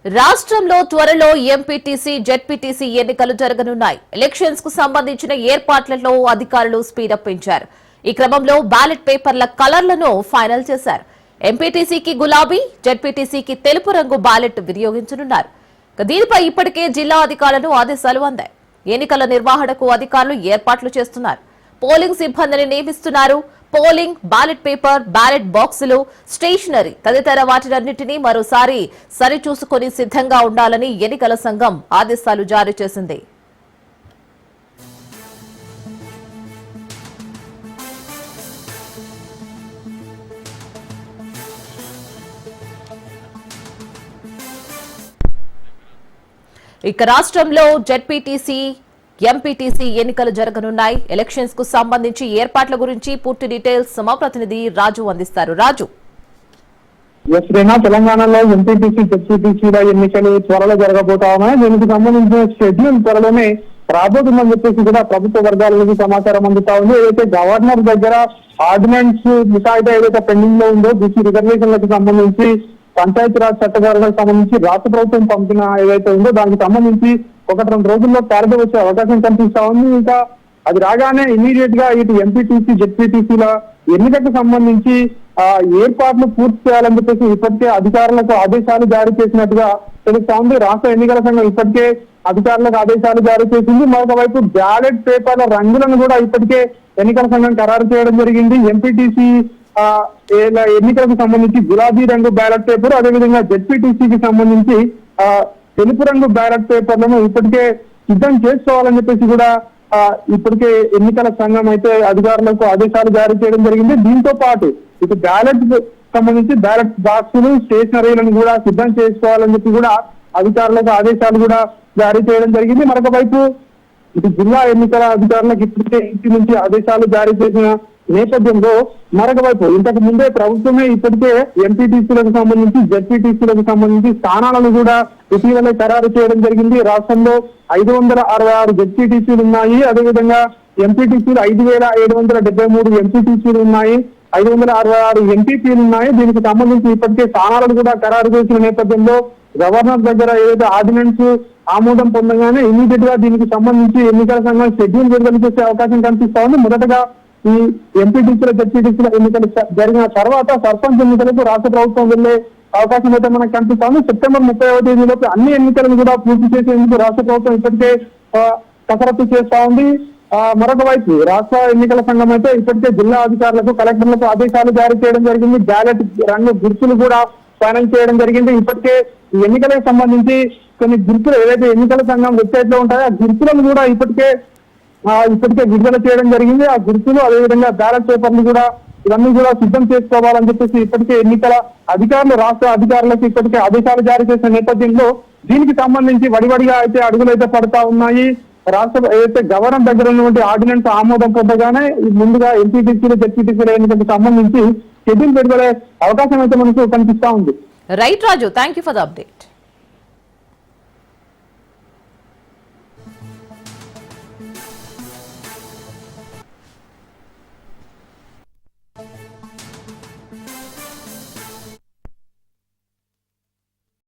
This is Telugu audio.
రాష్ట్రంలో త్వరలో ఎంపీటీసీ జెడ్పీటీసీ ఎన్నికలు జరగనున్నాయి. ఎలక్షన్స్ కు సంబంధించిన ఏర్పాట్లలో అధికారులు స్పీడప్ పెంచారు. ఈ క్రమంలో బ్యాలెట్ పేపర్ల కలర్లను ఫైనల్ చేశారు. ఎంపీటీసీకి గులాబీ, జెడ్పీటీసీకి తెలుపు రంగు బ్యాలెట్ వినియోగించనున్నారు. దీనిపై ఇప్పటికే జిల్లా అధికారులను ఆదేశాలు అందాయి. ఎన్నికల నిర్వహణకు అధికారులు ఏర్పాట్లు చేస్తున్నారు. పోలింగ్ సిబ్బందిని నియమిస్తున్నారు. పోలింగ్, బ్యాలెట్ పేపర్, బ్యాలెట్ బాక్సులు, స్టేషనరీ తదితర వాటినన్నింటినీ మరోసారి సరిచూసుకుని సిద్ధంగా ఉండాలని ఎన్నికల సంఘం ఆదేశాలు జారీ చేసింది. ఇక రాష్ట్రంలో జెడ్పీటీసీ, ఎంపీటీసీ ఎన్నికలు జరగనున్నాయి. ఎలక్షన్స్ కు సంబంధించి ఏర్పాట్ల గురించి పూర్తి డీటెయిల్స్ మా ప్రతినిధి రాజు అందిస్తారు. రాజు, తెలంగాణలో ఎంపీటీసీ, జెడ్పీటీసీల ఎన్నికలు త్వరలో జరగబోతా ఉన్నాయి. దీనికి సంబంధించిన షెడ్యూల్ త్వరలోనే రాబోతుందని చెప్పేసి కూడా ప్రభుత్వ వర్గాల నుంచి సమాచారం అందుతా ఉంది. ఏదైతే గవర్నర్ దగ్గర ఆర్డినెన్స్ ముసాయిదా ఏదైతే పెండింగ్ లో ఉందో బీసీ రిజర్వేషన్లకు సంబంధించి, పంచాయతీరాజ్ చట్టగారులకు సంబంధించి రాష్ట్ర ప్రభుత్వం పంపిన ఏదైతే ఉందో దానికి సంబంధించి 1-2 రోజుల్లో క్లారిటీ వచ్చే అవకాశం కనిపిస్తా ఉంది. ఇంకా అది రాగానే ఇమీడియట్ గా ఇటు ఎంపీటీసీ, జెడ్పీటీసీల ఎన్నికలకు సంబంధించి ఏర్పాట్లు పూర్తి చేయాలని చెప్పేసి ఇప్పటికే అధికారులకు ఆదేశాలు జారీ చేసినట్టుగా తెలుస్తా ఉంది. రాష్ట్ర ఎన్నికల సంఘం ఇప్పటికే అధికారులకు ఆదేశాలు జారీ చేసింది. మరొక వైపు బ్యాలెట్ పేపర్ల రంగులను కూడా ఇప్పటికే ఎన్నికల సంఘం ఖరారు చేయడం జరిగింది. ఎంపీటీసీ ఎన్నికలకు సంబంధించి గులాబీ రంగు బ్యాలెట్ పేపర్, అదేవిధంగా జెడ్పీటీసీకి సంబంధించి తెలుపు రంగు బ్యాలెట్ పేపర్లను ఇప్పటికే సిద్ధం చేసుకోవాలని చెప్పేసి కూడా ఇప్పటికే ఎన్నికల సంఘం అయితే అధికారులకు ఆదేశాలు జారీ చేయడం జరిగింది. దీంతో పాటు ఇటు బ్యాలెట్ సంబంధించి బ్యాలెట్ బాక్సులు, స్టేషనరీలను కూడా సిద్ధం చేసుకోవాలని చెప్పి కూడా అధికారులకు ఆదేశాలు కూడా జారీ చేయడం జరిగింది. మరొక వైపు ఇటు జిల్లా ఎన్నికల అధికారులకు ఇప్పటికే ఇంటి నుంచి ఆదేశాలు జారీ చేసిన నేపథ్యంలో మరొక వైపు ఇంతకు ముందే ప్రభుత్వమే ఇప్పటికే ఎంపీటీసీలకు సంబంధించి, జెడ్పీటీసీలకు సంబంధించి స్థానాలను కూడా ఇటీవలే ఖరారు చేయడం జరిగింది. రాష్ట్రంలో 566 జెడ్పీటీసీలు ఉన్నాయి. అదేవిధంగా ఎంపీటీసీలు 5773 ఎంపీటీసీలు ఉన్నాయి. 566 ఎంపీపీలు ఉన్నాయి. దీనికి సంబంధించి ఇప్పటికే స్థానాలను కూడా ఖరారు చేసిన నేపథ్యంలో గవర్నర్ దగ్గర ఏదైతే ఆర్డినెన్స్ ఆమోదం పొందగానే ఇమీడియట్ గా దీనికి సంబంధించి ఎన్నికల సంఘం షెడ్యూల్ విడుదల చేసే అవకాశం కనిపిస్తా ఉంది. మొదటగా ఈ ఎంపీటీసీల, జెడ్పీటీసీల ఎన్నికలు జరిగిన తర్వాత సర్పంచ్ ఎన్నికలకు రాష్ట్ర ప్రభుత్వం వెళ్లే అవకాశం అయితే మనకు కనిపిస్తా ఉంది. సెప్టెంబర్ 30వ తేదీలోపు అన్ని ఎన్నికలను కూడా పూర్తి చేసేందుకు రాష్ట్ర ప్రభుత్వం ఇప్పటికే కసరత్తు చేస్తా ఉంది. మరొక వైపు రాష్ట్ర ఎన్నికల సంఘం అయితే ఇప్పటికే జిల్లా అధికారులకు, కలెక్టర్లకు ఆదేశాలు జారీ చేయడం జరిగింది. బ్యాలెట్ రంగు గుర్తులు కూడా ఫైనల్ చేయడం జరిగింది. ఇప్పటికే ఈ ఎన్నికలకు సంబంధించి కొన్ని గుర్తులు ఏదైతే ఎన్నికల సంఘం వెబ్సైట్ లో ఉంటాయో ఆ గుర్తులను కూడా ఇప్పటికే విడుదల చేయడం జరిగింది. ఆ గుర్తులు, అదేవిధంగా బ్యాలెట్ పేపర్లు కూడా ఇవన్నీ కూడా సిద్ధం చేసుకోవాలని చెప్పేసి ఇప్పటికే ఎన్నికల అధికారులు రాష్ట్ర అధికారులకు ఇప్పటికే ఆదేశాలు జారీ చేసిన నేపథ్యంలో దీనికి సంబంధించి వడివడిగా అయితే అడుగులు అయితే పడతా ఉన్నాయి. రాష్ట్ర ఏదైతే గవర్నర్ దగ్గర ఉన్నటువంటి ఆర్డినెన్స్ ఆమోదం పొందగానే ముందుగా ఎంపీటీసీలు, జెడ్పీటీసీల ఎన్నికలకు సంబంధించి షెడ్యూల్ విడుదల అవకాశం అయితే మనకు కనిపిస్తా ఉంది. Right Raju, thank you for the update.